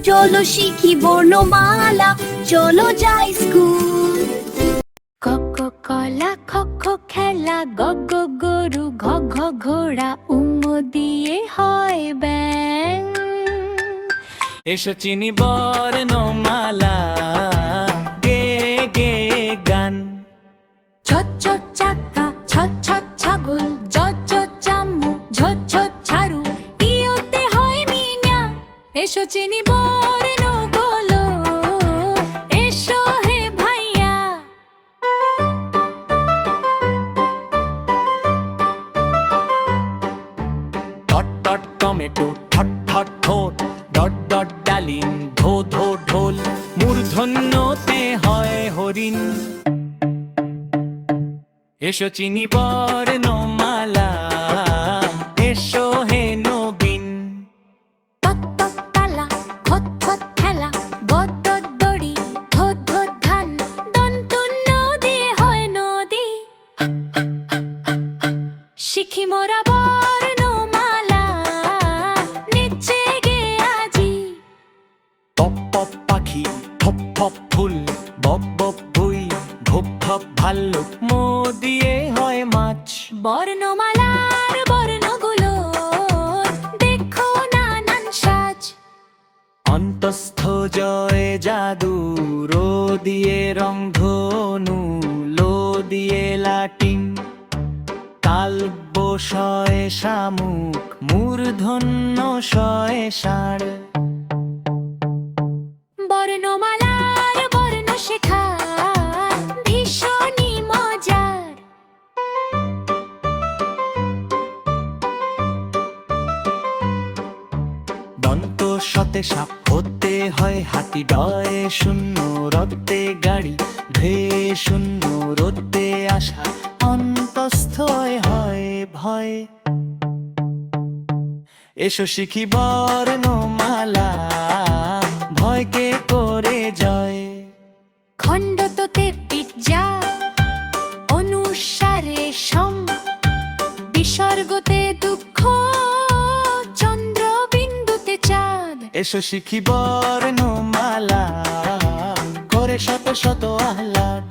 চলো শিখি বর্ণমালা, চলো যাই স্কুল। ক ক কলা, খ খ খেলা, গ গ গরু, ঘ ঘ ঘোড়া, উম দিয়ে হয় ব্যাং। এসো চিনি বর্ণমালা, গে গে গান। ছ ছ চাকা, ছ ছ ছাগল, জ জ চামু, ঝ ঝ ঝাড়ু, ইয়োতে হয় মিনা। এসো চিনি বর্ণগুলো, এসো হে ভাইয়া। টট টট টমেটো, ঠট ঠট ঠোঁট, ডট ডট ডালিম, ধো ধো ঢোল, মূর্ধন্যতে হয় হরিণ। এসো চিনি বর্ণমালা, এসো হে নবীন। তত তত তালা, থত থত খেলা, গদ গদ দড়ি, ধদ ধদ ধান, দন্তু দিয়ে হয় নদী। শিখি মোরা বর্ণমালা, নিচে গে আজি। পপ পপ পাখি, ফপ ফপ ফুল, বপ বপ বই, ভপ ভপ ভাল্লুক, মো দিয়ে হয় মাছ। বর্ণমালার বর্ণগুলো, দেখো নানান সাজ। অন্তস্থ জয় জাদু, রো দিয়ে রং ধনু, লো দিয়ে লাটিম, কালব্য শয় শামুক, মূর্ধন্য শয় ষাঁড়। বর্ণমালার বর্ণ শেখা ভীষণই মজার। দন্ত শতে সাপ, হতে হয় হাতি, ডয়ে শূন্য, রতে গাড়ি, ধে শূন্য, রতে আসা, অন্তস্থ হয় ভয়। এসো শিখি বর্ণমালা, ভয়কে করে জয়। খণ্ডততে পিজ্জা, অনুসারে সম, বিসর্গতে দুঃখ, চন্দ্র বিন্দুতে চাঁদ। এসো শিখি বর্ণমালা, করে শত শত আহ্লাদ।